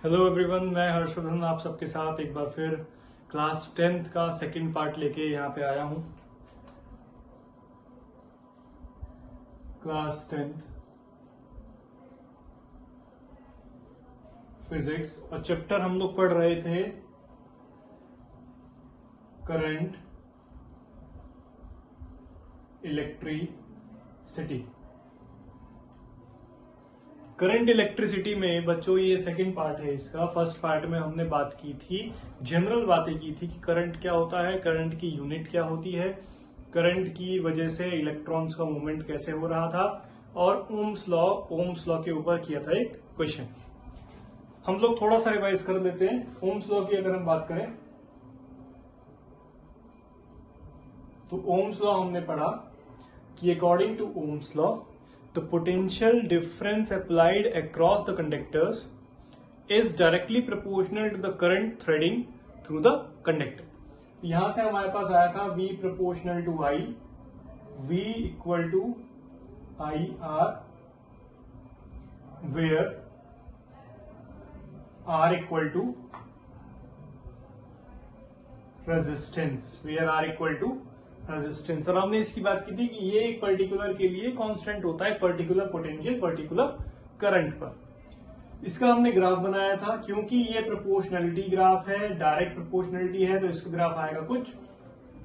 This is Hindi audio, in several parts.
हेलो एवरीवन, मैं हर्षवर्धन आप सबके साथ एक बार फिर क्लास 10th का सेकंड पार्ट लेके यहाँ पे आया हूँ। क्लास 10th फिजिक्स और चैप्टर हम लोग पढ़ रहे थे करंट इलेक्ट्रिसिटी। करंट इलेक्ट्रिसिटी में बच्चों ये सेकंड पार्ट है इसका। फर्स्ट पार्ट में हमने बात की थी, जनरल बातें की थी कि करंट क्या होता है, करंट की यूनिट क्या होती है, करंट की वजह से इलेक्ट्रॉन्स का मूवमेंट कैसे हो रहा था, और ओम्स लॉ के ऊपर किया था एक क्वेश्चन। हम लोग थोड़ा सा रिवाइज कर लेते हैं। ओम्स लॉ की अगर हम बात करें तो ओम्स लॉ हमने पढ़ा कि according to Ohm's law the potential difference applied across the conductors is directly proportional to the current threading through the conductor। यहां से हमारे पास आया था V proportional to I, V equal to IR, where R equal to resistance, where R equal to resistance. और हमने इसकी बात की थी कि ये एक पर्टिकुलर के लिए कांस्टेंट होता है, पर्टिकुलर पोटेंशियल पर्टिकुलर करंट पर। इसका हमने ग्राफ बनाया था। क्योंकि ये प्रोपोर्शनलिटी ग्राफ है, डायरेक्ट प्रोपोर्शनलिटी है, तो इसका ग्राफ आएगा कुछ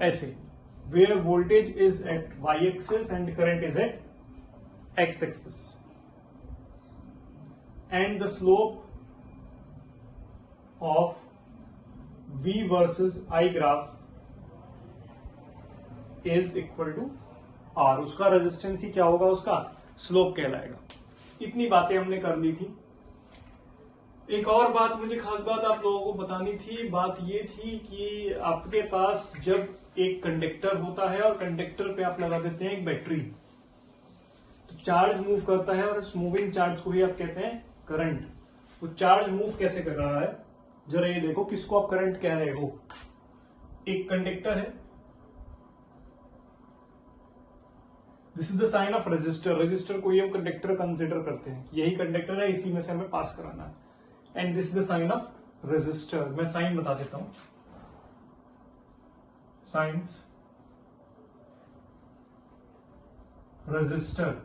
ऐसे, where voltage is at Y axis and current is at X axis, and the slope of V versus I graph is equal to R। उसका रेजिस्टेंस ही क्या होगा, उसका स्लोप कहलाएगा। इतनी बातें हमने कर ली थी। एक और बात, मुझे खास बात आप लोगों को बतानी थी। बात ये थी कि आपके पास जब एक कंडक्टर होता है और कंडक्टर पे आप लगा देते हैं एक बैटरी, तो चार्ज मूव करता है और इस मूविंग चार्ज को ही आप कहते हैं करंट। वो चार्ज मूव कैसे कर रहा है, जरा ये देखो, किसको आप करंट कह रहे हो। एक कंडक्टर है, this is the sign of resistor. Resistor को ही हम कंडक्टर कंसिडर करते हैं, यही कंडक्टर है, इसी में से हमें पास कराना है। And this is the sign of resistor. मैं साइन बता देता हूं, signs resistor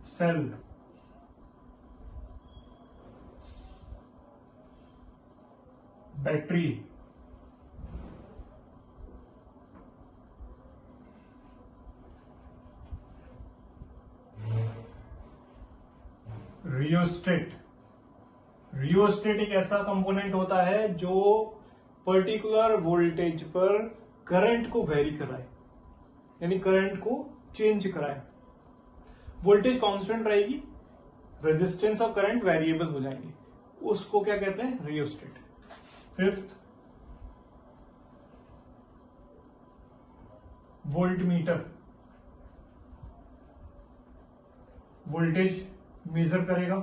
cell battery rheostat. Rheostat एक ऐसा कंपोनेंट होता है जो पर्टिकुलर वोल्टेज पर करंट को वेरी कराए, यानी करंट को चेंज कराए। वोल्टेज कांस्टेंट रहेगी, रेजिस्टेंस और करंट वेरिएबल हो जाएंगे, उसको क्या कहते हैं, rheostat. Fifth, voltmeter, voltage measure करेगा।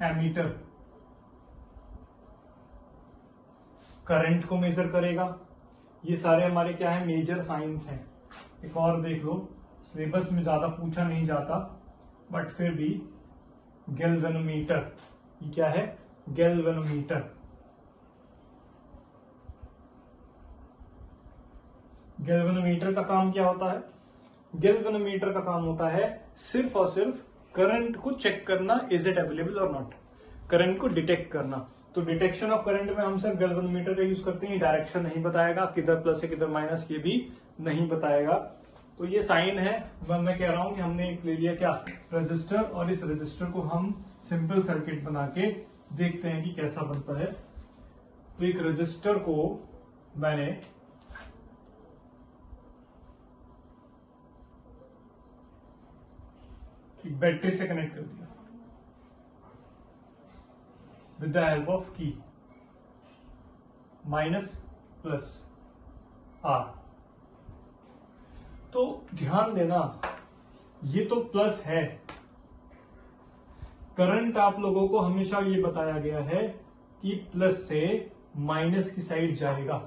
एमीटर करंट को मेजर करेगा। ये सारे हमारे क्या है, मेजर साइंस हैं। एक और देख लो, सिलेबस में ज्यादा पूछा नहीं जाता बट फिर भी, गैल्वेनोमीटर। ये क्या है, गैल्वेनोमीटर। गैल्वेनोमीटर का काम क्या होता है, गैल्वेनोमीटर का काम होता है सिर्फ और सिर्फ करंट को चेक करना, इज इट अवेलेबल और नॉट, करंट को डिटेक्ट करना। तो डिटेक्शन ऑफ करंट में हम सिर्फ गैल्वेनोमीटर का यूज करते हैं। डायरेक्शन नहीं बताएगा, किधर प्लस है किधर माइनस, ये भी नहीं बताएगा। तो ये साइन है। मैं कह रहा हूं कि हमने एक ले लिया क्या, रेजिस्टर, और इस रेजिस्टर को हम सिंपल सर्किट बना के देखते हैं कि कैसा बनता है। तो एक रेजिस्टर को मैंने एक बैटरी से कनेक्ट कर दिया विद द हेल्प ऑफ की, माइनस प्लस आर। तो ध्यान देना, ये तो प्लस है, करंट आप लोगों को हमेशा ये बताया गया है कि प्लस से माइनस की साइड जाएगा।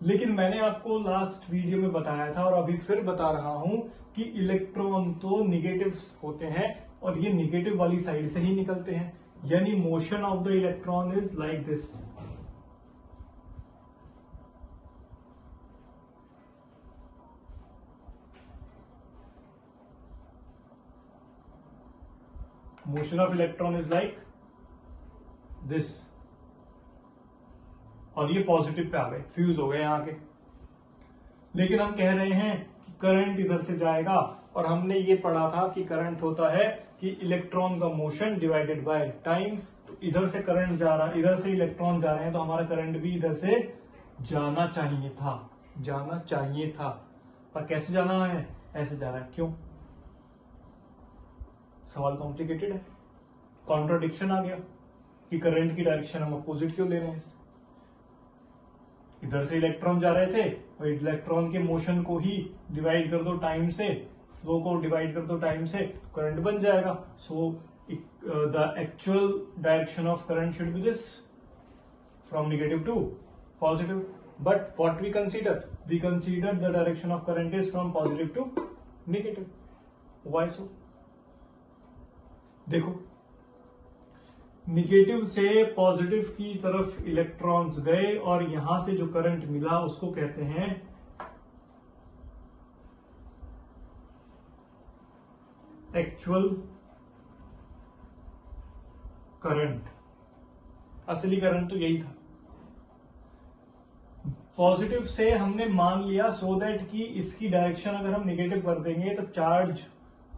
लेकिन मैंने आपको लास्ट वीडियो में बताया था और अभी फिर बता रहा हूं कि इलेक्ट्रॉन तो निगेटिव होते हैं और ये निगेटिव वाली साइड से ही निकलते हैं, यानी motion of the electron is like this. Motion of electron is like this. और ये पॉजिटिव पे आ गए, फ्यूज हो गए यहां के। लेकिन हम कह रहे हैं कि करंट इधर से जाएगा, और हमने ये पढ़ा था कि करंट होता है कि इलेक्ट्रॉन का मोशन डिवाइडेड बाय टाइम। तो इधर से करंट जा रहा है, इधर से इलेक्ट्रॉन जा रहे हैं, तो हमारा करंट भी इधर से जाना चाहिए था। पर कैसे जाना है? ऐसे जा रहा है। क्यों? सवाल कॉम्प्लिकेटेड है, कॉन्ट्राडिक्शन आ गया कि करंट की डायरेक्शन हम अपोजिट क्यों ले रहे हैं। इधर से इलेक्ट्रॉन जा रहे थे और इलेक्ट्रॉन के मोशन को ही डिवाइड कर दो टाइम से, फ्लो को डिवाइड कर दो टाइम से, तो करंट बन जाएगा। So the actual direction of current should be this, from negative to positive. But what we consider the direction of current is from positive to negative. Why so? देखो, निगेटिव से पॉजिटिव की तरफ इलेक्ट्रॉन्स गए और यहां से जो करंट मिला उसको कहते हैं एक्चुअल करंट। असली करंट तो यही था। पॉजिटिव से हमने मान लिया सो दैट कि इसकी डायरेक्शन अगर हम निगेटिव कर देंगे तो charge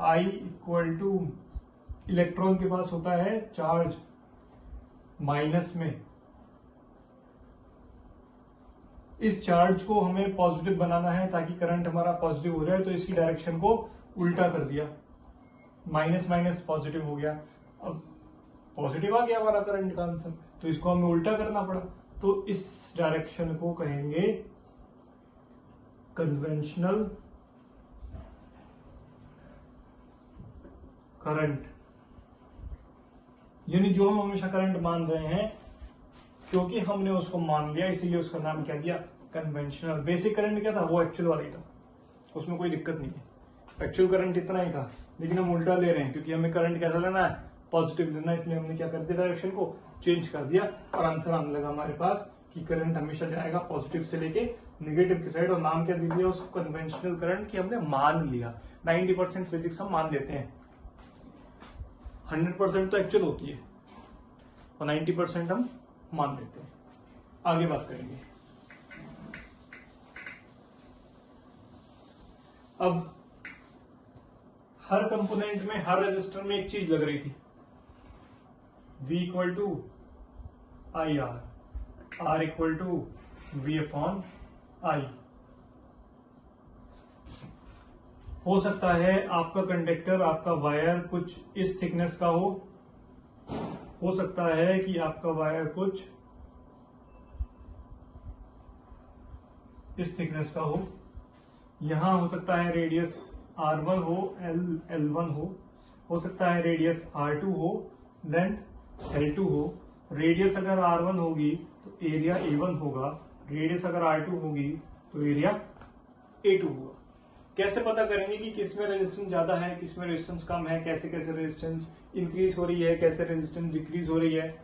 I equal two electron के पास होता है चार्ज माइनस में। इस चार्ज को हमें पॉजिटिव बनाना है ताकि करंट हमारा पॉजिटिव हो जाए, तो इसकी डायरेक्शन को उल्टा कर दिया, माइनस माइनस पॉजिटिव हो गया। अब पॉजिटिव आ गया हमारा करंट का आंसर, तो इसको हमें उल्टा करना पड़ा। तो इस डायरेक्शन को कहेंगे कन्वेंशनल करंट, यानी जो हम हमेशा करंट मान रहे हैं, क्योंकि हमने उसको मान लिया इसीलिए उसका नाम क्या दिया? कन्वेंशनल। बेसिक करंट क्या था? वो एक्चुअल वाला ही था, उसमें कोई दिक्कत नहीं है। एक्चुअल करंट इतना ही था, लेकिन हम उल्टा ले रहे हैं क्योंकि हमें करंट कैसा लेना है? पॉजिटिव लेना है। इसलिए हमने क्या कर दिया? डायरेक्शन को चेंज कर दिया और आंसर आने लगा हमारे पास कि करंट हमेशा जाएगा पॉजिटिव से लेके निगेटिव की साइड। और नाम क्या दे दिया उसको? कन्वेंशनल करंट, कि हमने मान लिया। 90% फिजिक्स हम मान लेते हैं, 100% तो एक्चुअल होती है और 90% हम मान लेते हैं। आगे बात करेंगे। अब हर कंपोनेंट में, हर रेजिस्टर में एक चीज लग रही थी, V equal to I R equal to V upon I. हो सकता है आपका कंडक्टर, आपका वायर कुछ इस थिकनेस का हो सकता है कि आपका वायर कुछ इस थिकनेस का यहां हो सकता है रेडियस R1 हो, L1 हो सकता है रेडियस R2 हो, लेंथ L2 हो। रेडियस अगर R1 होगी तो एरिया A1 होगा, रेडियस अगर R2 होगी तो एरिया A2 होगा। कैसे पता करेंगे कि किसमें रेजिस्टेंस ज्यादा है, किसमें रेजिस्टेंस कम है, कैसे कैसे रेजिस्टेंस इंक्रीज हो रही है, कैसे रेजिस्टेंस डिक्रीज हो रही है?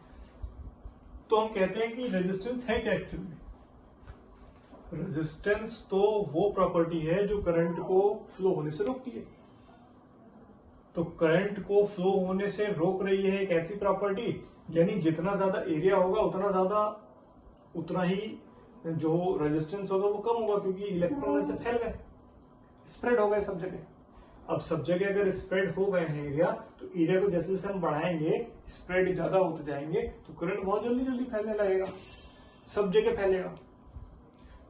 तो हम कहते हैं कि रेजिस्टेंस है क्या एक्चुअली? रेजिस्टेंस तो वो प्रॉपर्टी है जो करंट को फ्लो होने से रोकती है। तो करंट को फ्लो होने से रोक रही है एक ऐसी प्रॉपर्टी, यानी जितना ज्यादा एरिया होगा उतना ही जो रेजिस्टेंस होगा वो कम होगा, क्योंकि इलेक्ट्रॉन ऐसे फैल गए, स्प्रेड हो गए सब जगह। अब सब जगह अगर स्प्रेड हो गए हैं एरिया, तो एरिया को जैसे जैसे हम बढ़ाएंगे, स्प्रेड ज्यादा होते जाएंगे, तो करंट बहुत जल्दी जल्दी फैलने लगेगा, सब जगह फैलेगा।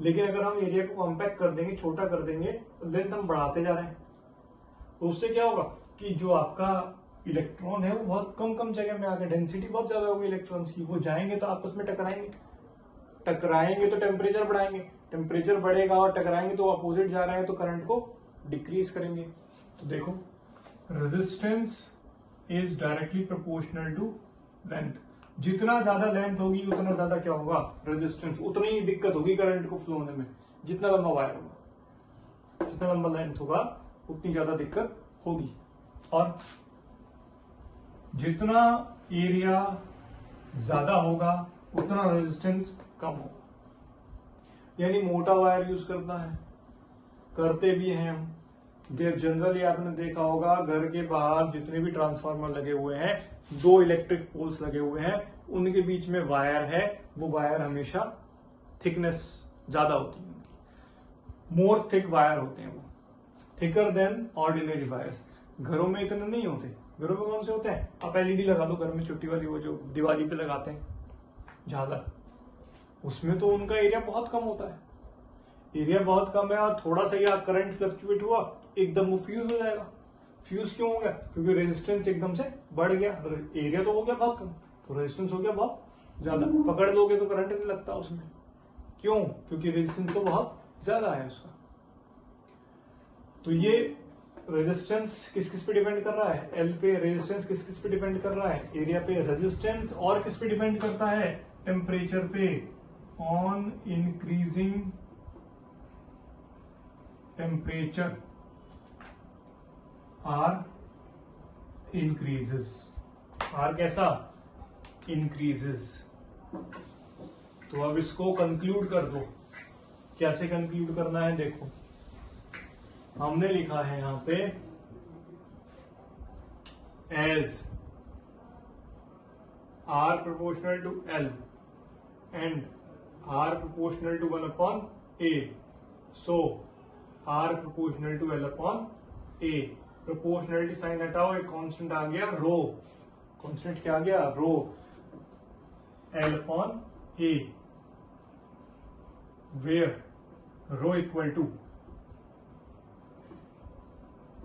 लेकिन अगर हम एरिया को कॉम्पैक्ट कर देंगे, छोटा कर देंगे, तो लेंथ हम बढ़ाते जा रहे हैं, तो उससे क्या होगा कि जो आपका इलेक्ट्रॉन है वो बहुत कम कम जगह में आ गया, डेंसिटी बहुत ज्यादा होगी इलेक्ट्रॉन्स की। वो जाएंगे तो आपस में टकराएंगे तो टेम्परेचर बढ़ाएंगे, टेम्परेचर बढ़ेगा और टकराएंगे तो अपोजिट जा रहे हैं, तो करंट को डिक्रीज करेंगे। तो देखो, resistance is directly proportional to length. जितना ज्यादा लेंथ होगी उतना ज्यादा क्या होगा, रेजिस्टेंस, उतनी ही दिक्कत होगी करंट को फ्लो होने में। जितना लंबा वायर होगा, जितना लंबा लेंथ होगा उतनी ज्यादा दिक्कत होगी। और जितना एरिया ज्यादा होगा उतना रेजिस्टेंस कम होगा। यानी मोटा वायर यूज करना है, करते भी हैं हम। जनरली आपने देखा होगा घर के बाहर जितने भी ट्रांसफार्मर लगे हुए हैं, 2 इलेक्ट्रिक पोल्स लगे हुए हैं, उनके बीच में वायर है, वो वायर हमेशा थिकनेस ज्यादा होती है, मोर थिक वायर होते हैं, वो थिकर देन ऑर्डिनरी वायर्स। घरों में इतने नहीं होते। घरों में कौन से होते हैं, आप एलईडी लगा दो घर में, छोटी वाली, वो जो दिवाली पे लगाते हैं झालर, उसमें तो उनका एरिया बहुत कम होता है। एरिया बहुत कम है और थोड़ा सा यहाँ करंट फ्लक्चुएट हुआ एकदम वो फ्यूज हो जाएगा। फ्यूज क्यों हो गया, क्योंकि रेजिस्टेंस एकदम से बढ़ गया, एरिया तो हो गया बहुत कम, तो रेजिस्टेंस हो गया बहुत ज्यादा। पकड़ लोगे तो करंट नहीं लगता उसमें, क्यों, क्योंकि रेजिस्टेंस तो बहुत ज्यादा है उसका। तो ये रेजिस्टेंस किस किस पे डिपेंड कर रहा है, एल पे रेजिस्टेंस किस किस पे डिपेंड कर रहा है, एरिया पे रेजिस्टेंस, और किस पे डिपेंड करता है, टेम्परेचर पे। On increasing temperature R increases, R कैसा, इंक्रीजेस। तो अब इसको कंक्लूड कर दो, कैसे कंक्लूड करना है देखो, हमने लिखा है यहां पे as R proportional to L and R proportional to 1/a, so R proportional to L upon A. Proportionality sign हटाओ, एक कांस्टेंट आ गया रो, कांस्टेंट क्या आ गया, rho, L upon A, where rho equal to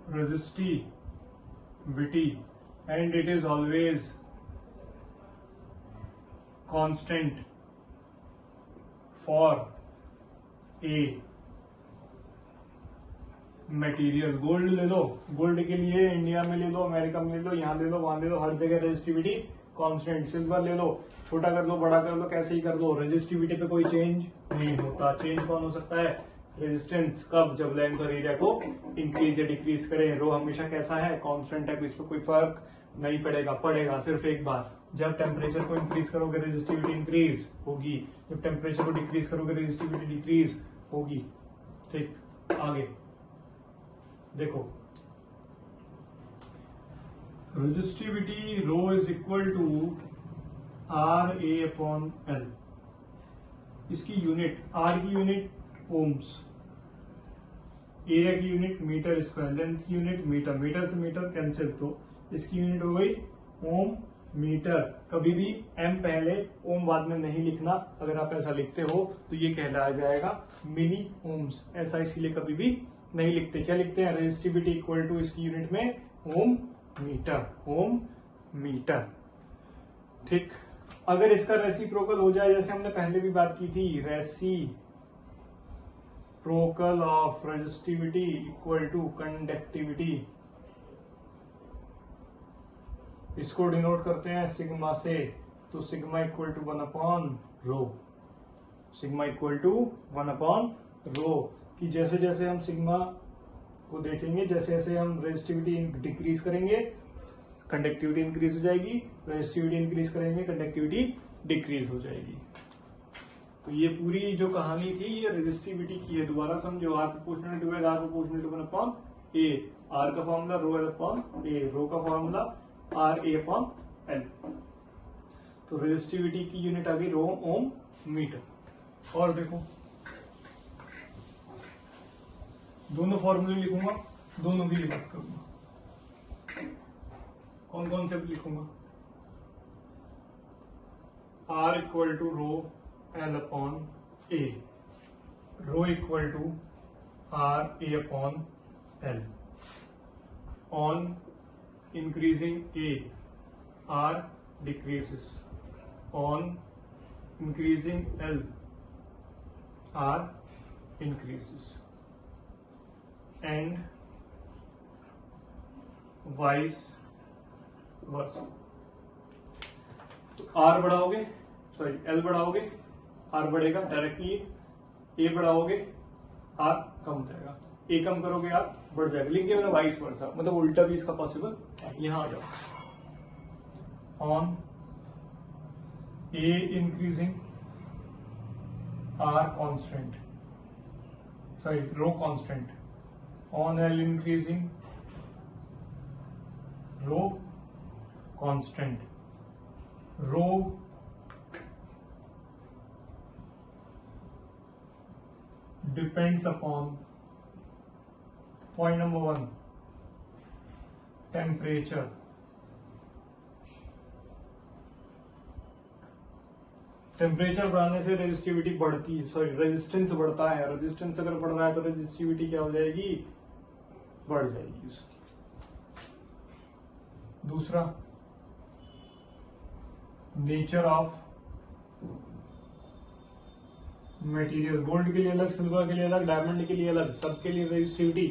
resistivity and it is always constant for a material. Gold ले लो, गोल्ड के लिए इंडिया में ले लो, अमेरिका में ले लो, यहां ले लो, वहां ले लो, हर जगह रेजिस्टिविटी कांस्टेंट। सिल्वर ले लो, छोटा कर लो, बड़ा कर लो, कैसे ही कर लो, रेजिस्टिविटी पे कोई चेंज नहीं होता। चेंज कौन हो सकता है, रेजिस्टेंस। कब, जब लेंथ और एरिया को इंक्रीज या डिक्रीज करें। रो हमेशा कैसा है, कांस्टेंट है, इस पर कोई फर्क नहीं पड़ेगा, पड़ेगा सिर्फ एक बार, जब टेम्परेचर को इंक्रीज करोगे रेजिस्टिविटी इंक्रीज होगी, जब टेम्परेचर को डिक्रीज करोगे रेजिस्टिविटी डिक्रीज होगी। ठीक, आगे देखो, resistivity rho is equal to R A upon L. इसकी यूनिट, आर की यूनिट ओम्स, एरिया की यूनिट मीटर स्क्वायर, लेंथ की यूनिट मीटर, मीटर से मीटर कैंसिल, तो इसकी यूनिट हो गई ओम मीटर। कभी भी एम पहले ओम बाद में नहीं लिखना, अगर आप ऐसा लिखते हो तो ये कहलाया जाएगा मिली ओम्स। ऐसा इसीलिए कभी भी नहीं लिखते, क्या लिखते हैं, रेजिस्टिविटी इक्वल टू इसकी यूनिट में ओम मीटर, ओम मीटर। ठीक, अगर इसका रेसिप्रोकल हो जाए, जैसे हमने पहले भी बात की थी, reciprocal of resistivity equal to conductivity, इसको डिनोट करते हैं सिग्मा से, तो सिग्मा इक्वल टू 1/रो, सिग्मा इक्वल टू 1/रो। कि जैसे जैसे हम सिग्मा को देखेंगे, जैसे जैसे हम रेजिस्टिविटी डिक्रीज करेंगे कंडक्टिविटी इंक्रीज हो जाएगी, रेजिस्टिविटी इंक्रीज करेंगे कंडक्टिविटी डिक्रीज हो जाएगी। तो ये पूरी जो कहानी थी ये रेजिस्टिविटी की है। दोबारा समझो, R proportional to L, R proportional to 1/a, R का formula rho L upon A, rho का formula R A upon L. तो रेजिस्टिविटी की यूनिट आ गई रो ओम मीटर। और देखो, दोनों फॉर्मूले लिखूंगा, दोनों की लिखा करूंगा। कौन कौन से लिखूंगा, R equal to rho L upon A, rho equal to R A upon L. On increasing A, R decreases, on increasing L, R increases, and vice versa. तो आर बढ़ाओगे, सॉरी एल बढ़ाओगे, आर बढ़ेगा डायरेक्टली, ए बढ़ाओगे आर कम हो जाएगा, ए कम करोगे आर बढ़ जाएगा। लिख मेरा वाइस वर्सा, मतलब उल्टा भी इसका पॉसिबल। यहां आ जाओ, on A increasing R constant, sorry rho constant, on L increasing rho constant, rho depends upon point number 1 temperature, temperature बढ़ाने से रेजिस्टिविटी बढ़ती है, सॉरी रेजिस्टेंस बढ़ता है, रेजिस्टेंस अगर बढ़ रहा है तो रेजिस्टिविटी क्या हो जाएगी, बढ़ जाएगी उसकी। दूसरा नेचर ऑफ मटेरियल, गोल्ड के लिए अलग, सिल्वर के लिए अलग, डायमंड के लिए अलग, सबके लिए रेजिस्टिविटी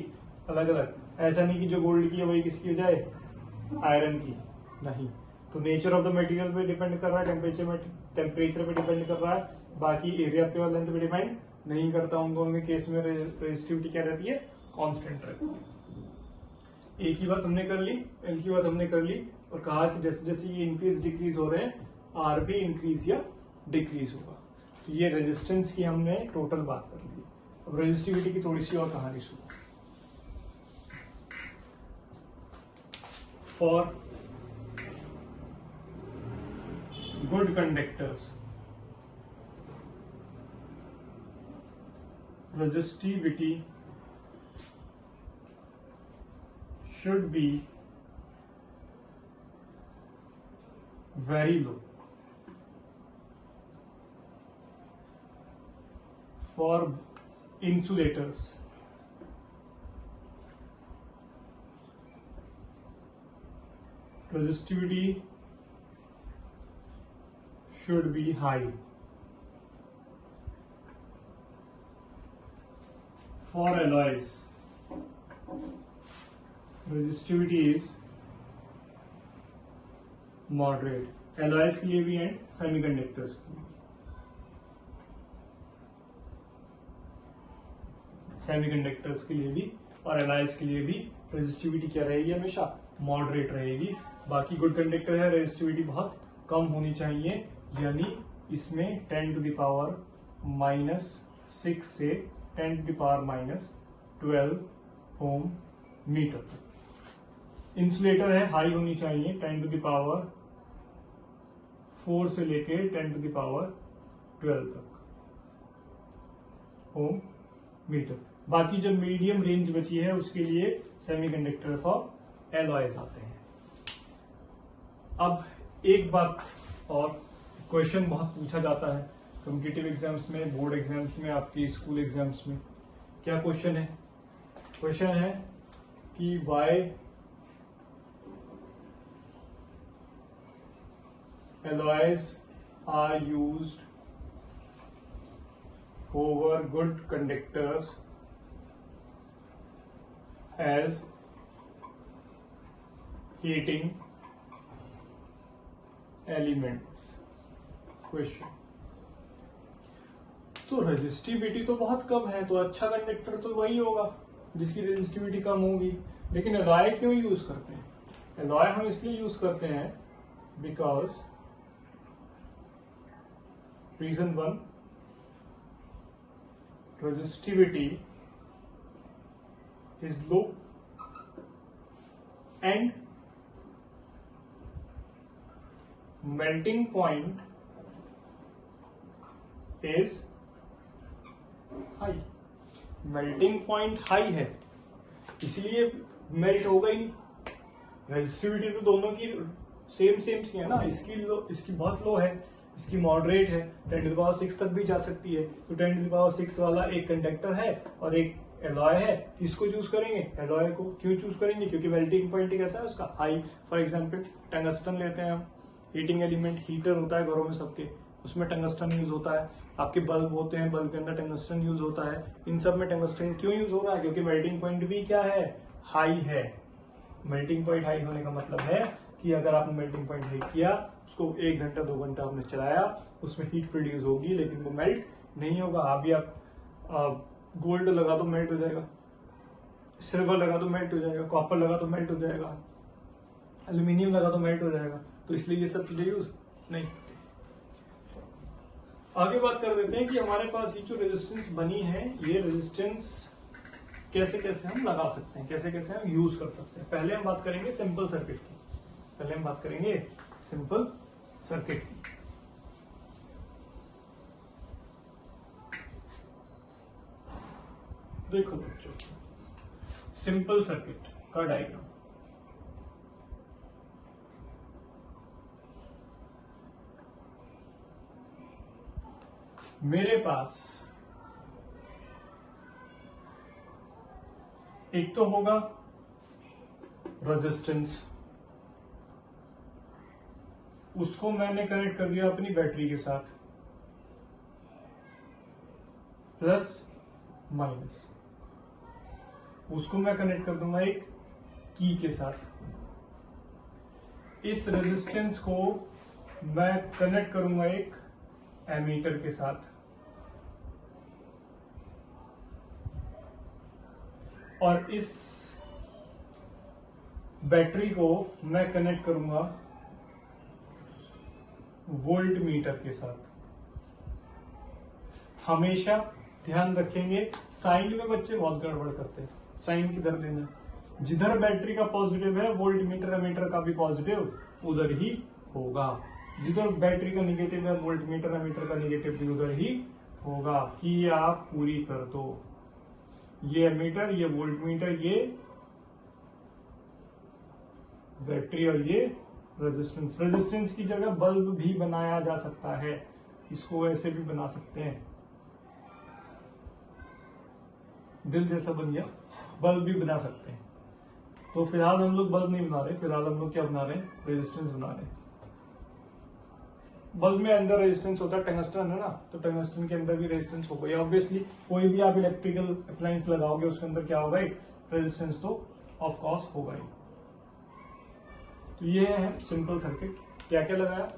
अलग अलग। ऐसा नहीं कि जो गोल्ड की है वही किसकी हो जाए, आयरन की, नहीं। तो नेचर ऑफ द मटेरियल पे डिपेंड कर रहा है, टेम्परेचर पे डिपेंड कर रहा है, बाकी एरिया पे और लेंथ पे डिपेंड नहीं करता। उन दोनों के केस में रेजिस्टिविटी क्या रहती है, कांस्टेंट रहती है। ए की बात हमने कर ली, एल की बात हमने कर ली, और कहा कि जैसे जैसे ये इंक्रीज डिक्रीज हो रहे हैं, आर भी इंक्रीज या डिक्रीज होगा। तो ये रेजिस्टेंस की हमने टोटल बात कर ली। अब रेजिस्टिविटी की थोड़ी सी और कहानी सुनो। For good conductors resistivity should be very low. For insulators, resistivity should be high. For alloys, resistivity is moderate. alloys के लिए भी एंड सेमीकंडक्टर्स के लिए, सेमीकंडक्टर्स के लिए भी और alloys के लिए भी रेजिस्टिविटी क्या रहेगी, हमेशा मॉडरेट रहेगी। बाकी गुड कंडक्टर है, रेजिस्टिविटी बहुत कम होनी चाहिए, यानी इसमें 10 to the power -6 से 10 to the power -12 ohm metre. Insulator है, हाई होनी चाहिए, 10 to the power 4 से लेके 10 to the power 12 तक ओम मीटर। बाकी जो मीडियम रेंज बची है उसके लिए सेमीकंडक्टर्स और एलॉयज आते हैं। अब एक बात और, क्वेश्चन बहुत पूछा जाता है कॉम्पिटिटिव एग्जाम्स में, बोर्ड एग्जाम्स में, आपके स्कूल एग्जाम्स में। क्या क्वेश्चन है? क्वेश्चन है कि why alloys are used over good conductors as heating elements। Question, तो रेजिस्टिविटी तो बहुत कम है, तो अच्छा कंडक्टर तो वही होगा जिसकी रेजिस्टिविटी कम होगी। लेकिन एलॉय क्यों यूज करते हैं? एलॉय हम इसलिए यूज करते हैं because reason 1, resistivity is low and melting point is high। melting point high है इसलिए मेल्ट होगा ही नहीं। रेजिस्टिविटी तो दोनों की सेम सी है ना, इसकी बहुत लो है, इसकी मॉडरेट है, 10 to the power 6 तक भी जा सकती है। तो 10 to the power 6 वाला एक कंडक्टर है और एक एलॉय है, किसको चूज करेंगे? एलॉय को। क्यों चूज करेंगे? क्योंकि मेल्टिंग पॉइंट कैसा है उसका, हाई। फॉर एग्जांपल टंगस्टन लेते हैं हम, हीटिंग एलिमेंट, हीटर होता है घरों में सबके, उसमें टंगस्टन यूज होता है। आपके बल्ब होते हैं, बल्ब के अंदर टंगस्टन यूज होता है। इन सब में टंगस्टन क्यों यूज हो रहा है? क्योंकि मेल्टिंग पॉइंट भी क्या है, हाई है। मेल्टिंग पॉइंट हाई होने का मतलब है कि अगर आपने मेल्टिंग पॉइंट हाई किया, उसको 1 घंटा 2 घंटा आपने चलाया, उसमें हीट प्रोड्यूस होगी लेकिन वो मेल्ट नहीं होगा। अभी आप गोल्ड लगा तो मेल्ट हो जाएगा, सिल्वर लगा तो मेल्ट हो जाएगा, कॉपर लगा तो मेल्ट हो जाएगा, एल्यूमिनियम लगा तो मेल्ट हो जाएगा। तो इसलिए ये सब चीजें यूज नहीं। आगे बात कर देते हैं कि हमारे पास ये जो रेजिस्टेंस बनी है, ये रेजिस्टेंस कैसे कैसे हम लगा सकते हैं, कैसे कैसे हम यूज कर सकते हैं। पहले हम बात करेंगे सिंपल सर्किट की। पहले हम बात करेंगे सिंपल सर्किट की। देखो बच्चों, सिंपल सर्किट का डायग्राम। मेरे पास एक तो होगा रेजिस्टेंस, उसको मैंने कनेक्ट कर दिया अपनी बैटरी के साथ, प्लस माइनस। उसको मैं कनेक्ट कर दूंगा एक की के साथ। इस रेजिस्टेंस को मैं कनेक्ट करूंगा एक एमीटर के साथ, और इस बैटरी को मैं कनेक्ट करूंगा वोल्ट मीटर के साथ। हमेशा ध्यान रखेंगे, साइन में बच्चे बहुत गड़बड़ करते हैं। साइन किधर लेना है, जिधर बैटरी का पॉजिटिव है वोल्ट मीटर एमीटर का भी पॉजिटिव उधर ही होगा, जिधर बैटरी का निगेटिव है वोल्ट मीटर एमीटर का निगेटिव भी उधर ही होगा। कि आप पूरी कर दो, ये एमीटर, ये वोल्ट मीटर, ये बैटरी और ये रेजिस्टेंस। रेजिस्टेंस की जगह बल्ब भी बनाया जा सकता है, इसको ऐसे भी बना सकते हैं, दिल जैसा बन गया, बल्ब भी बना सकते हैं। तो फिलहाल हम लोग बल्ब नहीं बना रहे, फिलहाल हम लोग क्या बना रहे हैं, रेजिस्टेंस बना रहे हैं। बल्ब में अंदर रेजिस्टेंस होता है, टंगस्टन है ना, तो टंगस्टन के अंदर भी रेजिस्टेंस होगा। ऑब्वियसली कोई भी आप इलेक्ट्रिकल अप्लायंस लगाओगे उसके अंदर क्या होगा, एक रेजिस्टेंस तो ऑफ कोर्स होगा ही। तो ये है सिंपल सर्किट। क्या क्या लगाया,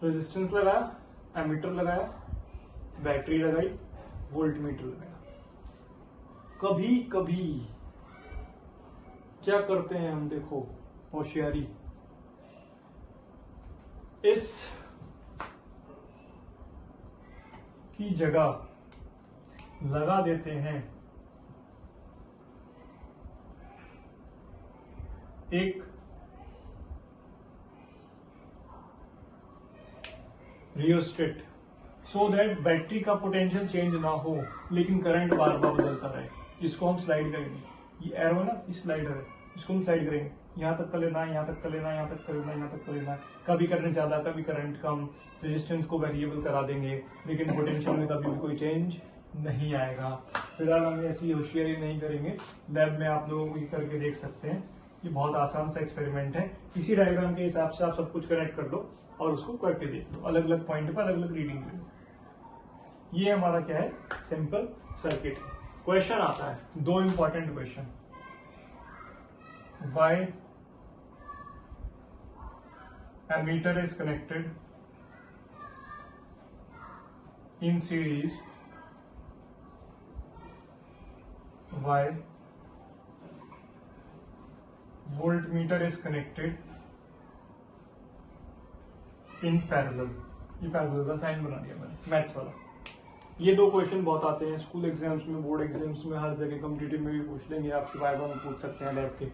रेजिस्टेंस लगाया, एमीटर लगाया, बैटरी लगाई, वोल्ट मीटर लगाया। कभी कभी क्या करते हैं हम, देखो होशियारी, इस की जगह लगा देते हैं एक रियोस्टेट, सो दैट बैटरी का पोटेंशियल चेंज ना हो लेकिन करंट बार बार बदलता रहे। इसको हम स्लाइड करेंगे, ये एरो है ना, इस स्लाइडर है, इसको हम स्लाइड करेंगे, यहाँ तक का लेना है, यहाँ तक का लेना है, यहाँ तक का लेना है, यहाँ तक का लेना है। कभी करंट ज्यादा, कभी करंट कम, रेजिस्टेंस को वेरिएबल करा देंगे, लेकिन पोटेंशियल में कभी भी कोई चेंज नहीं आएगा। फिलहाल हम ऐसी होशियारी नहीं करेंगे, लैब में आप लोगों को करके देख सकते हैं। ये बहुत आसान सा एक्सपेरिमेंट है, इसी डायग्राम के हिसाब से आप सब कुछ कनेक्ट कर लो और उसको करके देख लो, अलग अलग पॉइंट पर अलग अलग रीडिंग ले लो। ये हमारा क्या है, सिंपल सर्किट। क्वेश्चन आता है, दो important question, why ammeter is connected in series, why voltmeter is connected in parallel। ये पैरेलल का साइन बना दिया मैंने, मैथ्स वाला। ये दो क्वेश्चन बहुत आते हैं स्कूल एग्जाम्स में, बोर्ड एग्जाम्स में, हर जगह कॉम्पिटिटिव में भी पूछ लेंगे, आपसे वाइवा में पूछ सकते हैं लैब के।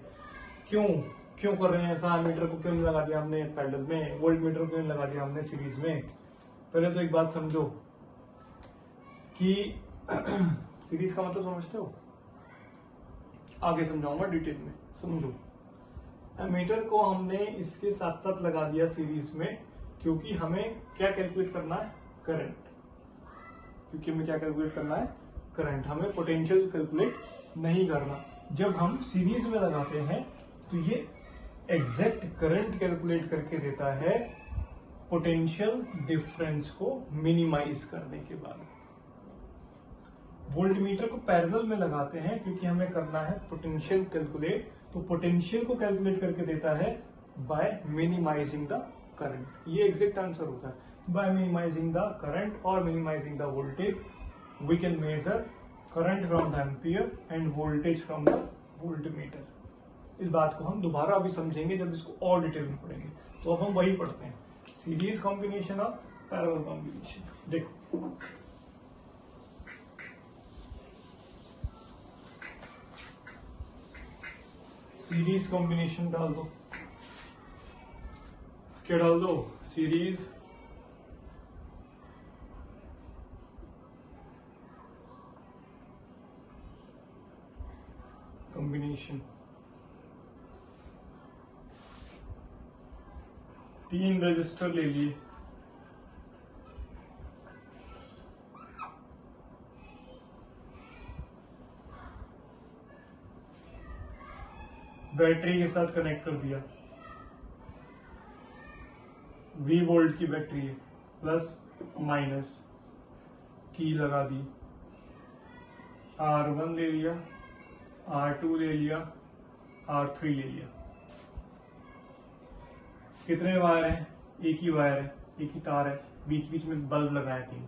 क्यों कर रहे हैं ऐसा, एमीटर को क्यों नहीं लगा दिया हमने पैरेलल में, वोल्ट मीटर को क्यों नहीं लगा दिया हमने सीरीज में। पहले तो एक बात समझो कि सीरीज का मतलब समझते हो, आगे समझाऊंगा डिटेल में, समझो। एमीटर को हमने इसके साथ साथ लगा दिया सीरीज में क्योंकि हमें क्या कैलकुलेट करना है, करंट। क्योंकि हमें क्या कैलकुलेट करना है, करंट, हमें पोटेंशियल कैलकुलेट नहीं करना। जब हम सीरीज में लगाते हैं तो ये एग्जैक्ट करंट कैलकुलेट करके देता है पोटेंशियल डिफरेंस को मिनिमाइज करने के बाद। वोल्ट मीटर को पैरेलल में लगाते हैं क्योंकि हमें करना है पोटेंशियल कैलकुलेट, तो पोटेंशियल को कैलकुलेट करके देता है बाय मिनिमाइजिंग द करंट, ये एग्जैक्ट आंसर होता है। बाय मिनिमाइजिंग द करंट और minimising the voltage we can measure current from the ampere and voltage from the voltmeter. इस बात को हम दोबारा अभी समझेंगे जब इसको और डिटेल में पढ़ेंगे। तो अब हम वही पढ़ते हैं, सीरीज कॉम्बिनेशन और पैरेलल कॉम्बिनेशन। देखो सीरीज कॉम्बिनेशन डाल दो, क्या डाल दो, सीरीज कॉम्बिनेशन। 3 रजिस्टर ले लिए, बैटरी के साथ कनेक्ट कर दिया, V वोल्ट की बैटरी है, प्लस माइनस की लगा दी, R1 ले लिया, R2 ले लिया, R3 ले लिया। कितने वायर हैं? एक ही वायर है, एक ही तार है, बीच बीच में बल्ब लगाया 3,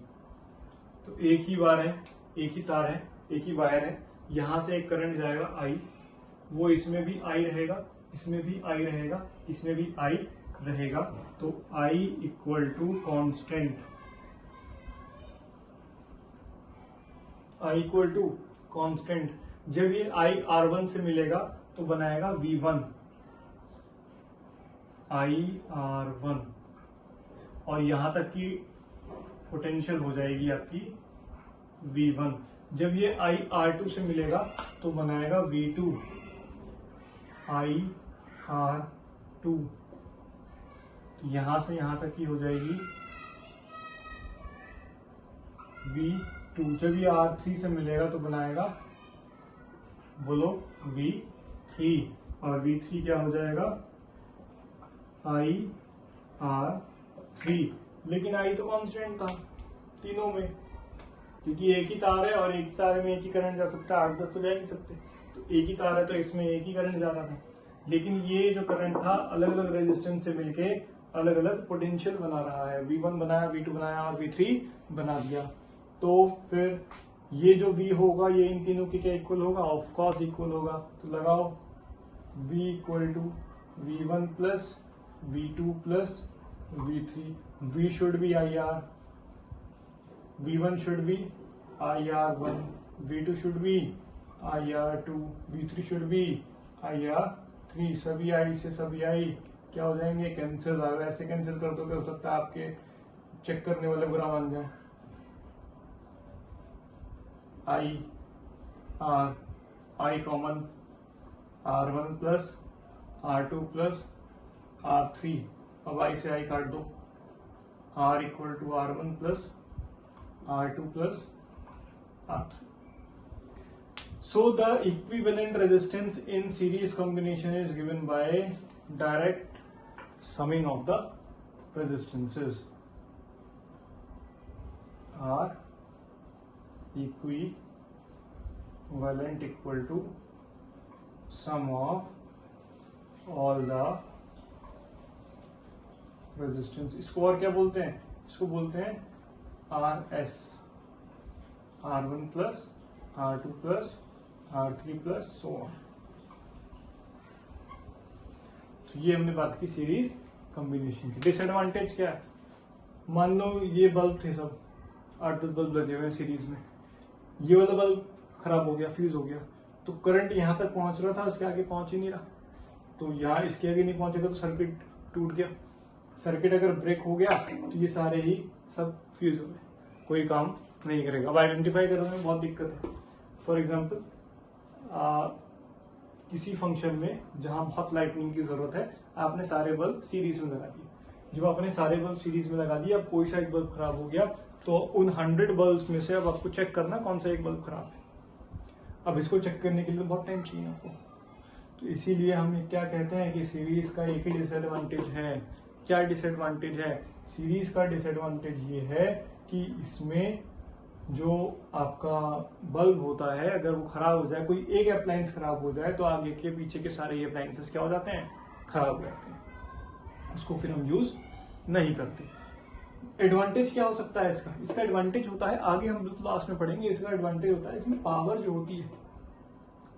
तो एक ही वायर है, एक ही तार है, एक ही वायर है। यहां से एक करंट जाएगा I, वो इसमें भी I रहेगा, इसमें भी I रहेगा, इसमें भी I रहेगा। तो I equal to constant, I equal to constant. जब ये I R1 से मिलेगा तो बनाएगा V1, IR1, और यहां तक की पोटेंशियल हो जाएगी आपकी V1। जब ये IR2 से मिलेगा तो बनाएगा V2, IR2, यहां से यहां तक की हो जाएगी V2। जब ये R3 से मिलेगा तो बनाएगा, बोलो, V3, और V3 क्या हो जाएगा, IR3। लेकिन I तो कांस्टेंट था तीनों में, क्योंकि एक ही तार है और एक ही तार में एक ही करंट जा सकता है, 8-10 तो जा नहीं सकते। तो एक ही तार है तो इसमें एक ही करंट जा रहा था। लेकिन ये जो करंट था अलग अलग रेजिस्टेंस से मिलके अलग अलग पोटेंशियल बना रहा है, V1 बनाया, V2 बनाया और V3 बना दिया। तो फिर ये जो V होगा ये इन तीनों के क्या इक्वल होगा, ऑफ कोर्स इक्वल होगा। तो लगाओ V equal to V1 plus V2 plus V3, V should be IR, V1 should be IR1, V2 should be IR2, V3 should be IR3। सभी I से सभी I क्या हो जाएंगे, कैंसिल। ऐसे कैंसिल कर दो, क्या हो सकता है आपके चेक करने वाले बुरा मान जाए। I common, R1 plus R2 plus R3, अब I से I काट दो, R equal to R1 plus R2 plus R3। So the equivalent resistance in series combination is given by direct summing of the resistances, are equivalent equal to sum of all the resistance। इसको और क्या बोलते हैं, इसको बोलते हैं RS, R1 plus R2 plus R3 plus so on. तो ये हमने बात की सीरीज कॉम्बिनेशन की। डिसएडवांटेज क्या है, मान लो ये बल्ब थे सब 8-10 बल्ब लगे हुए हैं सीरीज में, ये वाला बल्ब खराब हो गया, फ्यूज हो गया, तो करंट यहां तक पहुंच रहा था, उसके आगे पहुंच ही नहीं रहा। तो यहाँ इसके आगे नहीं पहुंचेगा तो सर्किट टूट गया। सर्किट अगर ब्रेक हो गया तो ये सारे ही सब फ्यूज हो गए, कोई काम नहीं करेगा। अब आइडेंटिफाई करने में बहुत दिक्कत है। फॉर एग्जाम्पल किसी फंक्शन में जहां बहुत लाइटनिंग की जरूरत है, आपने सारे बल्ब सीरीज में लगा दिए। जब आपने सारे बल्ब सीरीज में लगा दिए, अब कोई सा एक बल्ब खराब हो गया तो उन 100 बल्ब में से अब आपको चेक करना कौन सा एक बल्ब खराब है। अब इसको चेक करने के लिए बहुत टाइम चाहिए आपको, तो इसीलिए हम क्या कहते हैं कि सीरीज का एक ही डिसएडवांटेज है। क्या डिसएडवांटेज है सीरीज का? डिसएडवांटेज ये है कि इसमें जो आपका बल्ब होता है, अगर वो खराब हो जाए, कोई एक अप्लायंस खराब हो जाए, तो आगे के पीछे के सारे अप्लायंसेस क्या हो जाते हैं, खराब हो जाते हैं। उसको फिर हम यूज नहीं करते। एडवांटेज क्या हो सकता है इसका? इसका एडवांटेज होता है, आगे हम बिल्कुल लास्ट में पढ़ेंगे, इसका एडवांटेज होता है इसमें पावर जो होती है,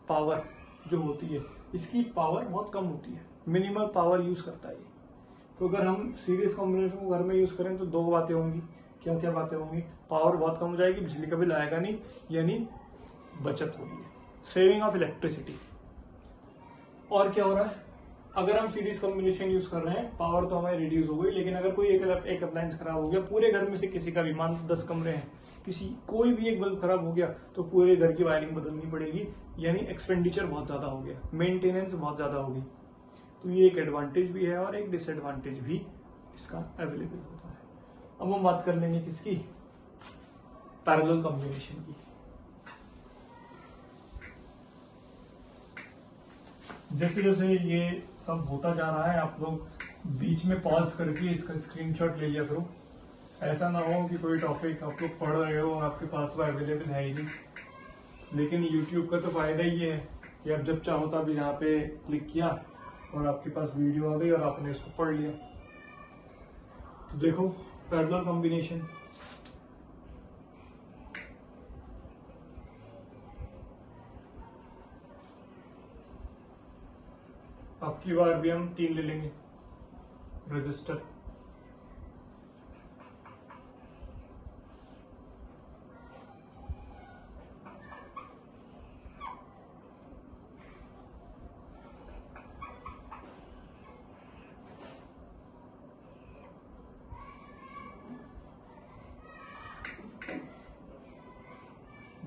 पावर जो होती है इसकी पावर बहुत कम होती है, मिनिमल पावर यूज करता है ये। तो अगर हम सीरीज कॉम्बिनेशन को घर में यूज करें तो दो बातें होंगी। क्या क्या बातें होंगी? पावर बहुत कम हो जाएगी, बिजली का बिल आएगा नहीं, यानी बचत होगी, सेविंग ऑफ इलेक्ट्रिसिटी। और क्या हो रहा है? अगर हम सीरीज कॉम्बिनेशन यूज कर रहे हैं, पावर तो हमारी रिड्यूस हो गई, लेकिन अगर कोई एक अप्लायंस खराब हो गया, पूरे घर में से किसी का भी, मान 10 कमरे हैं, कोई भी एक बल्ब खराब हो गया तो पूरे घर की वायरिंग बदलनी पड़ेगी, यानी एक्सपेंडिचर बहुत ज्यादा हो गया, मेंटेनेंस बहुत ज्यादा होगी। तो ये एक एडवांटेज भी है और एक डिसएडवांटेज भी इसका अवेलेबल होता है। अब हम बात कर लेंगे किसकी? पैरेलल कॉम्बिनेशन की। जैसे जैसे ये सब होता जा रहा है, आप लोग बीच में पॉज करके इसका स्क्रीनशॉट ले लिया करो। ऐसा ना हो कि कोई टॉपिक आप लोग पढ़ रहे हो और आपके पास वो अवेलेबल है ही नहीं। लेकिन YouTube का तो फायदा ही है कि आप जब चाहो तब यहाँ पे क्लिक किया और आपके पास वीडियो आ गई और आपने इसको पढ़ लिया। तो देखो पैरेलल कॉम्बिनेशन, अब की बार भी हम 3 ले लेंगे रजिस्टर।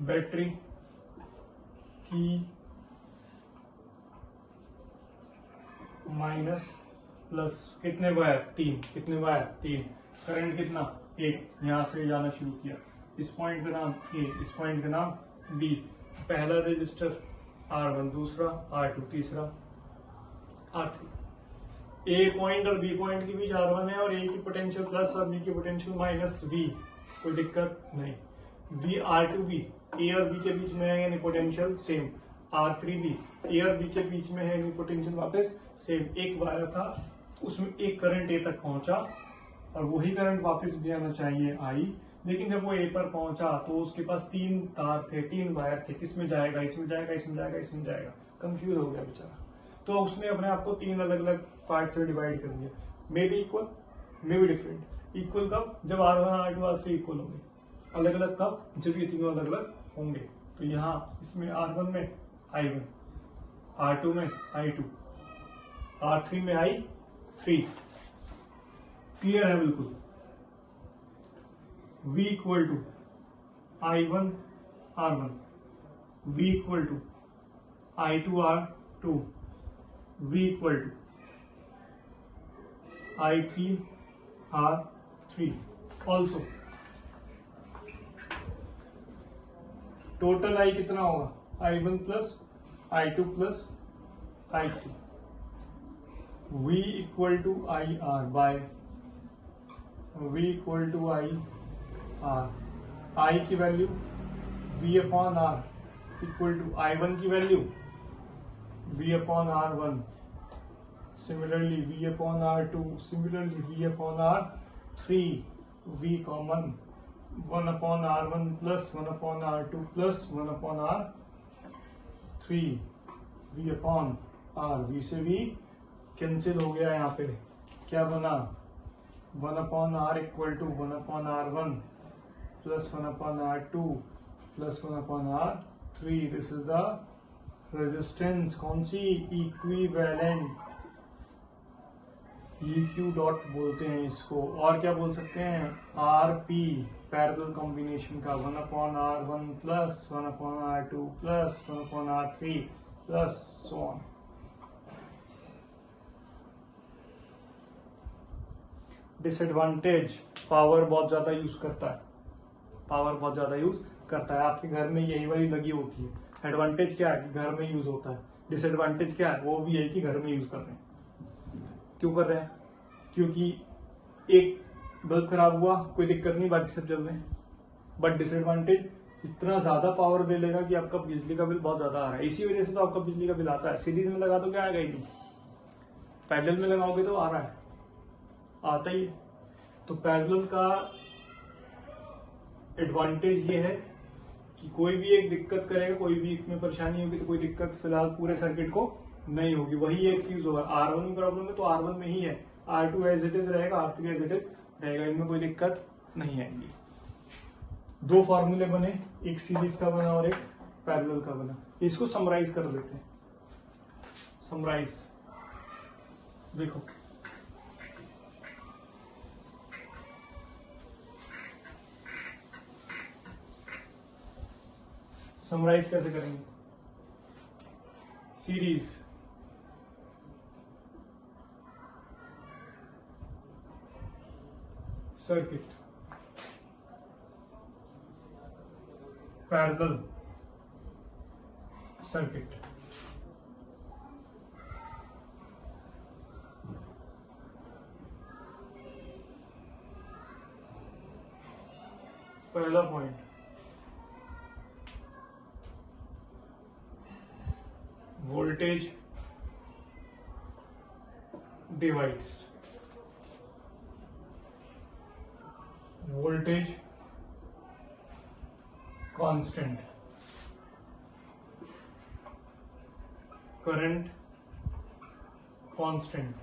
बैटरी की माइनस प्लस कितने वायर? 3। कितने वायर? 3। करंट कितना? 1। यहां से जाना शुरू किया। इस पॉइंट का नाम ए, इस पॉइंट का नाम बी। पहला रजिस्टर R1, दूसरा R2, तीसरा R3। ए पॉइंट और बी पॉइंट के बीच R1 है और ए की पोटेंशियल प्लस और बी की पोटेंशियल माइनस V, कोई दिक्कत नहीं। V R2B, ए और बी के बीच में है यानी पोटेंशियल सेम। R3B, ए और बी के बीच में है यानी पोटेंशियल वापस सेम। एक वायर था, उसमें एक करंट ए तक पहुंचा और वही करंट वापस भी आना चाहिए I, लेकिन जब वो ए पर पहुंचा तो उसके पास 3 तार थे, 3 वायर थे, किसमें जाएगा? इसमें जाएगा, इसमें जाएगा, इसमें जाएगा। कंफ्यूज हो गया बेचारा, तो उसने अपने आप को 3 अलग अलग पार्ट से डिवाइड कर दिया। May be equal, may be different. Equal कब? जब R1, R2, R3 इक्वल होंगे। अलग अलग कब? जब ये तीनों अलग अलग होंगे। तो यहाँ इसमें R1 में I1, R2 में I2, R3 में I3। क्लियर है बिल्कुल? V equal to I1 R1, V equal to I2 R2, V equal to I3 R3। Also total I कितना होगा? I1 plus I2 plus I3। V equal to IR by V equal to IR। I की value V upon R equal to I1 की value V upon R1, similarly V upon R2, similarly V upon R3। V common 1 upon R1 plus 1 upon R2 plus 1 upon R3। V upon R, V से V कैंसिल हो गया। यहाँ पे क्या बना? 1 upon R equal to 1 upon R1 plus 1 upon R2 plus 1 upon R3। This is the resistance. कौन सी? इक्विवेलेंट। EQ डॉट बोलते हैं इसको, और क्या बोल सकते हैं? RP, पैरेलल कॉम्बिनेशन का 1 upon R1 plus 1 upon R2 plus 1 upon R3 plus so on. Disadvantage, power बहुत ज्यादा यूज करता है, पावर बहुत ज्यादा यूज करता है। आपके घर में यही वाली लगी होती है। एडवांटेज क्या है कि घर में यूज होता है, डिसएडवांटेज क्या है? वो भी है कि घर में यूज कर रहे हैं। क्यों कर रहे हैं? क्योंकि एक बल्ब खराब हुआ, कोई दिक्कत नहीं, बाकी सब चल रहे हैं। बट डिसएडवांटेज, इतना ज्यादा पावर दे लेगा कि आपका बिजली का बिल बहुत ज्यादा आ रहा है। इसी वजह से तो आपका बिजली का बिल आता है। सीरीज में लगा तो क्या आएगा ही नहीं, पैरेलल में लगाओगे तो आ रहा है। आता ही है। तो पैरेलल का एडवांटेज ये है कि कोई भी एक दिक्कत करेगा, कोई भी एक में परेशानी होगी तो कोई दिक्कत फिलहाल पूरे सर्किट को नहीं होगी, वही एक फ्यूज होगा। R1 में प्रॉब्लम है तो R1 में ही है, R2 एज इट इज रहेगा, R3 एज इट इज रहेगा, इनमें कोई दिक्कत नहीं आएगी। दो फॉर्मूले बने, एक सीरीज का बना और एक पैरेलल का बना। इसको समराइज कर देते हैं। समराइज देखो, समराइज कैसे करेंगे? Series circuit, parallel circuit. पहला point, voltage divides, voltage constant, current constant,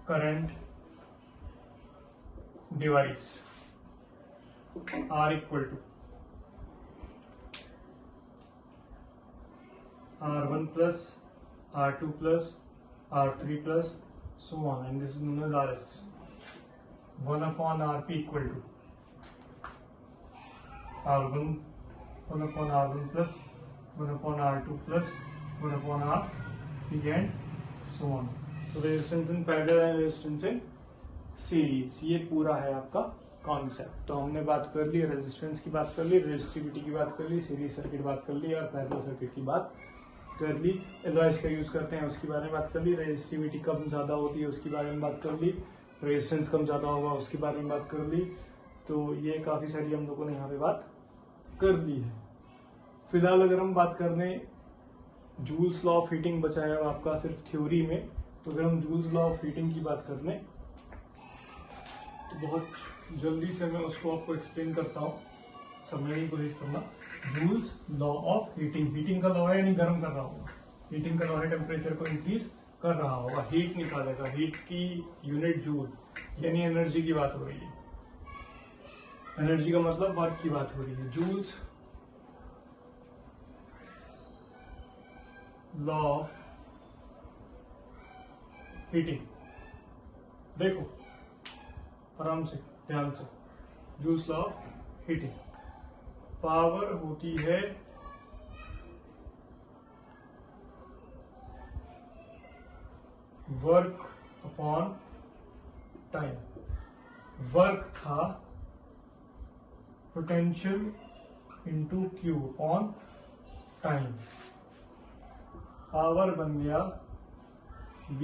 current divides R equal to R1 plus R2 plus R3 plus so on, and this is known as RS. 1 upon RP equal to R1, 1 upon R1 plus 1 upon R2 plus 1 upon RP and so on. So resistance in parallel and resistance in series, ये पूरा है आपका कॉन्सेप्ट। तो हमने बात कर ली, रेजिस्टेंस की बात कर ली, रेजिस्टिविटी की बात कर ली, सीरीज सर्किट बात कर ली और पैरेलल सर्किट की बात कर ली। एलॉयज का यूज करते हैं उसके बारे में बात कर ली, रेजिस्टिविटी कम ज्यादा होती है उसके बारे में बात कर ली, रेजिस्टेंस कम ज्यादा होगा उसके बारे में बात कर ली। तो ये काफी सारी हम लोगों ने यहाँ पे बात कर ली है। फिलहाल अगर हम बात कर लें, जूल्स लॉ ऑफ हीटिंग बचा है आपका सिर्फ थ्योरी में, तो अगर हम जूल्स लॉ ऑफ हीटिंग की बात कर लें तो बहुत जल्दी से मैं उसको आपको एक्सप्लेन करता हूँ, समझने की कोशिश करना। Joules law of heating, heating का लॉ है यानी गर्म कर रहा होगा, हीटिंग का लॉ है टेम्परेचर को इंक्रीज कर रहा होगा, हीट निकालेगा, हीट की यूनिट जूल यानी एनर्जी की बात हो रही है, एनर्जी का मतलब वर्क की बात हो रही है। जूल्स लॉ ऑफ हीटिंग, देखो आराम से ध्यान से, joules law of heating, power होती है वर्क अपॉन टाइम, वर्क था potential into Q upon time, power बन गया V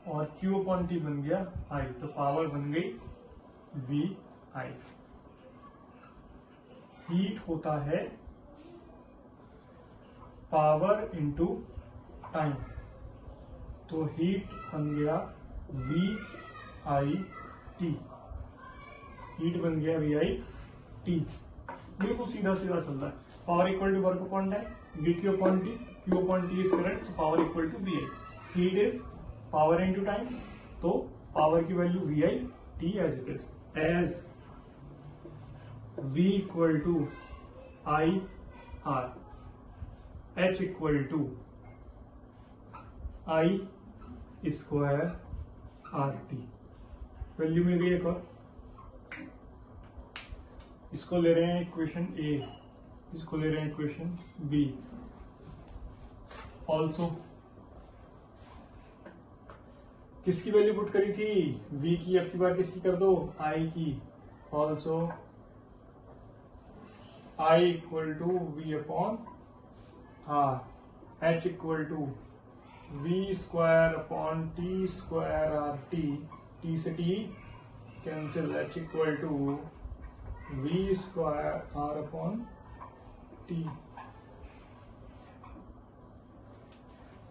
और Q अपॉन T बन गया I, तो पावर बन गई VI। हीट होता है पावर इंटू टाइम, तो हीट बन गया VIT, हीट बन गया VIT, बिल्कुल सीधा सीधा चल रहा है। Power equal to work upon time, VQ upon T, Q upon T is current, power equal to VI। Heat is power into time, तो पावर की value VIT as it is, as V equal to IR, H equal to I square RT। Value मिल गई एक और, इसको ले रहे हैं इक्वेशन A, इसको ले रहे हैं इक्वेशन B। ऑल्सो किसकी वैल्यू पुट करी थी? V की, अब की बार किसकी कर दो? I की। Also I equal to V upon H equal to V square upon T square RT, T से T cancel, H equal to V square R upon T।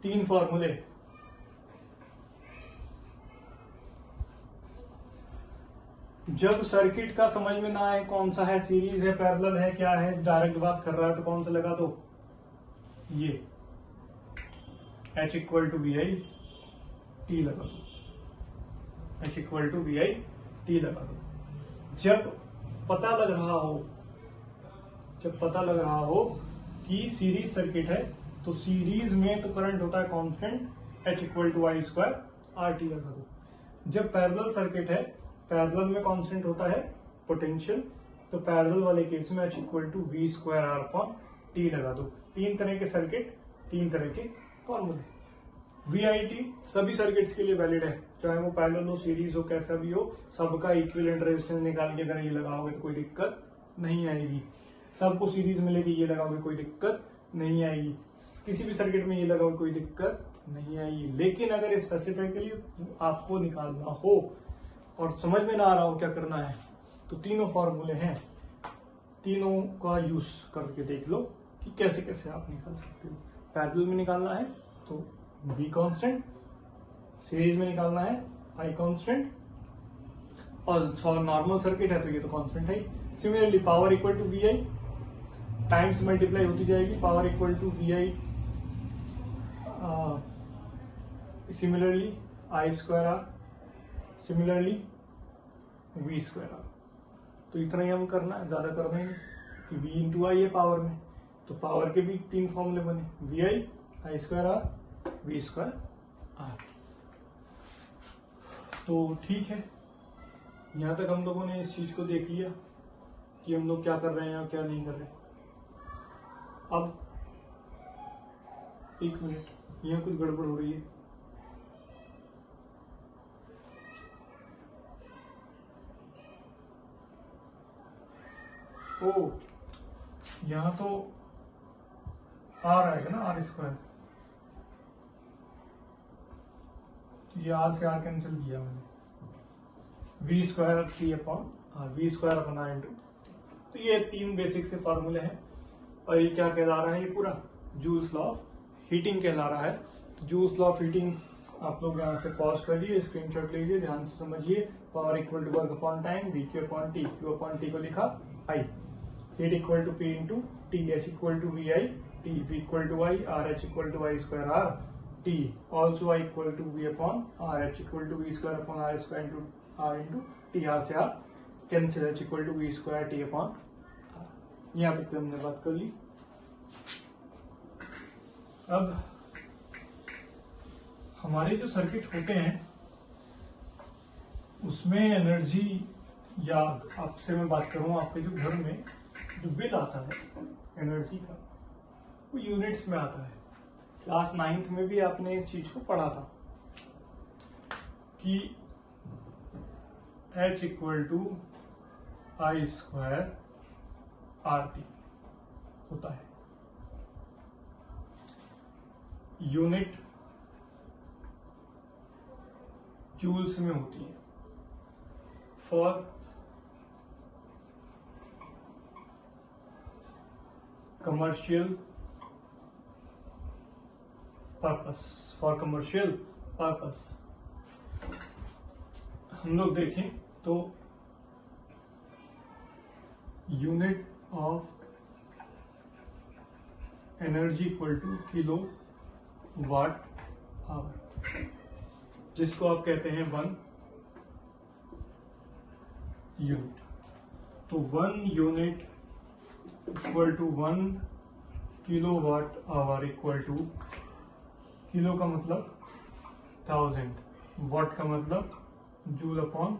तीन फॉर्मूले, जब सर्किट का समझ में ना आए कौन सा है, सीरीज है, पैरेलल है, क्या है, डायरेक्ट बात कर रहा है, तो कौन सा लगा दो, ये H equal to V I T लगा दो, H equal to V I T लगा दो। जब पता लग रहा हो कि सीरीज सर्किट है, तो सीरीज में तो करंट होता है constant, H equal to I square R T लगा दो। जब पैरेलल सर्किट है, पैरेलल में कांस्टेंट होता है पोटेंशियल, तो पैरेलल वाले केस में H equal to V square R upon T लगा दो। 3 तरह के सर्किट, 3 तरह के फॉर्मूले। VIT सभी सर्किट्स के लिए वैलिड है, चाहे वो पैरेलल हो, सीरीज हो, कैसा भी हो, सबका इक्विवेलेंट रेजिस्टेंस निकाल के अगर ये लगाओगे तो कोई दिक्कत नहीं आएगी। सबको सीरीज में लेके ये लगाओगे कोई दिक्कत नहीं आएगी, किसी भी सर्किट में ये लगाओगे कोई दिक्कत नहीं आएगी। लेकिन अगर स्पेसिफिकली आपको निकालना हो और समझ में ना आ रहा हो क्या करना है, तो तीनों फॉर्मूले हैं, तीनों का यूज करके देख लो कि कैसे कैसे आप निकाल सकते हो। पैरेलल में निकालना है तो V कांस्टेंट, सीरीज में निकालना है I कांस्टेंट, और नॉर्मल सर्किट है तो ये तो कांस्टेंट है। Similarly power equal to VI, times multiply होती जाएगी, power equal to VI, similarly I square R, similarly V square R. तो इतना ही हम करना है, ज्यादा कर देंगे कि V इंटू आई है पावर में, तो पावर के भी 3 फॉर्मूले बने, VI, I square R, V square R. तो ठीक है, यहां तक हम लोगों ने इस चीज को देख लिया कि हम लोग क्या कर रहे हैं और क्या नहीं कर रहे। अब 1 मिनट, यहाँ कुछ गड़बड़ हो रही है। ओ, यहां तो आर आएगा ना, आर स्क्वायर, ये आर से आर कैंसिल किया मैंने, V square T upon V square upon R into. तो ये 3 बेसिक से फॉर्मूले हैं, और ये क्या कहला रहा है, ये पूरा जूल्स लॉ ऑफ हीटिंग कहला रहा है। तो जूल्स लॉ ऑफ हीटिंग आप लोग यहाँ से पॉज कर लीजिए, स्क्रीनशॉट लीजिए, ध्यान से समझिए। Power equal to work upon time, V Q upon T, Q upon T को लिखा I, heat equal to P into T, H equal to V I T, V equal to I, R H equal to I square R T, also I equal to V upon R H equal to V square upon R square into R into T, R से R cancel, H equal to V square T upon R. यहाँ तक हमने बात कर ली। अब हमारे जो सर्किट होते हैं उसमें एनर्जी, या आपसे मैं बात करूं, आपके जो घर में जो बिल आता है एनर्जी का, वो यूनिट्स में आता है। क्लास 9th में भी आपने इस चीज को पढ़ा था कि H equal to I square R T होता है। यूनिट जूल्स में होती है for commercial purpose, for commercial purpose. हम लोग देखें तो unit of energy equal to kilowatt hour, जिसको आप कहते हैं 1 यूनिट। तो 1 unit equal to 1 kilowatt hour equal to, kilo का मतलब 1000, वाट का मतलब जूल अपॉन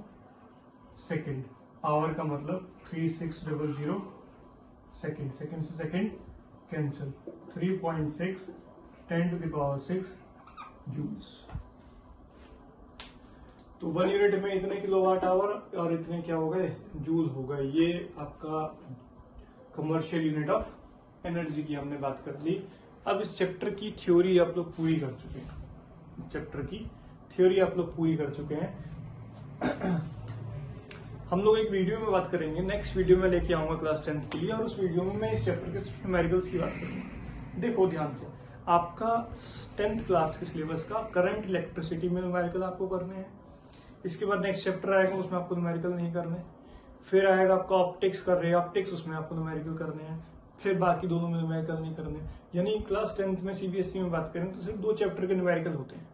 सेकेंड, आवर का मतलब 3600 सेकेंड, सेकेंड से second cancel, 3.6 10 to the power 6 joules. तो 1 यूनिट में इतने किलोवाट आवर और इतने क्या हो गए, जूल हो गए। ये आपका कमर्शियल यूनिट ऑफ एनर्जी की हमने बात कर ली। अब इस चैप्टर की थ्योरी आप लोग पूरी कर चुके हैं, चैप्टर की थ्योरी आप लोग पूरी कर चुके हैं। हम लोग एक वीडियो में बात करेंगे, नेक्स्ट वीडियो में लेके आऊंगा क्लास 10th के लिए, और उस वीडियो में मैं इस चैप्टर के न्यूमेरिकल्स की बात करूंगा। देखो ध्यान से, आपका 10th क्लास के सिलेबस का करंट इलेक्ट्रिसिटी में न्यूमेरिकल आपको करने हैं, इसके बाद नेक्स्ट चैप्टर आएगा, उसमें आपको न्यूमेरिकल नहीं करने। फिर आएगा आपका ऑप्टिक्स कर रहे हैं, ऑप्टिक्स, उसमें आपको न्यूमेरिकल करने हैं। फिर बाकी दोनों में न्यूमेरिकल नहीं करने। यानी क्लास 10th में सीबीएसई में बात करें तो सिर्फ 2 चैप्टर के न्यूमेरिकल होते हैं।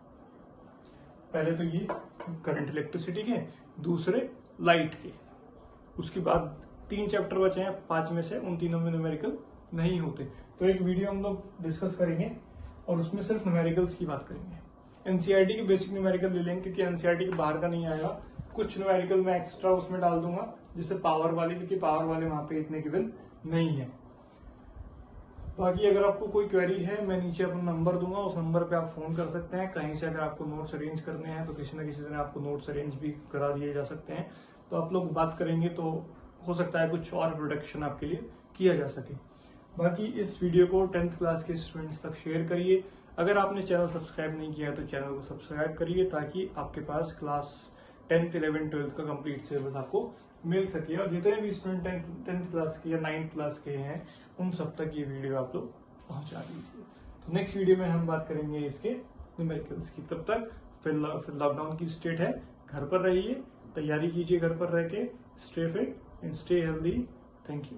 पहले तो ये करंट इलेक्ट्रिसिटी के, दूसरे लाइट के। उसके बाद 3 चैप्टर बचे हैं 5 में से, उन तीनों में न्यूमेरिकल नहीं होते। तो एक वीडियो हम लोग डिस्कस करेंगे और उसमें सिर्फ न्यूमेरिकल्स की बात करेंगे। एनसीईआरटी के बेसिक न्यूमेरिकल ले लेंगे, क्योंकि एनसीईआरटी के बाहर का नहीं आएगा। कुछ न्यूमेरिकल मैं एक्स्ट्रा उसमें डाल दूंगा, जिससे पावर वाले, क्योंकि पावर वाले वहां पे इतने गिवन नहीं है। बाकी अगर आपको कोई क्वेरी है, मैं नीचे अपना नंबर दूंगा, उस नंबर पे आप फोन कर सकते हैं। कहीं से अगर आपको नोट्स अरेंज करने हैं तो किसी न किसी तरह आपको नोट्स अरेंज भी करा दिए जा सकते हैं। तो आप लोग बात करेंगे तो हो सकता है कुछ और प्रोडक्शन आपके लिए किया जा सके। बाकी इस वीडियो को 10th क्लास के स्टूडेंट्स तक शेयर करिए। अगर आपने चैनल सब्सक्राइब नहीं किया तो चैनल को सब्सक्राइब करिए, ताकि आपके पास क्लास 10th, 11th, 12th का कंप्लीट सिलेबस आपको मिल सके। और जितने भी स्टूडेंट 10th क्लास के या 9th क्लास के हैं, उन सब तक ये वीडियो आप लोग पहुंचा दीजिए। तो नेक्स्ट वीडियो में हम बात करेंगे इसके न्यूमेरिकल्स की। तब तक फिर लॉकडाउन की स्टेट है, घर पर रहिए, तैयारी कीजिए घर पर रह के। Stay fit and stay healthy. Thank you.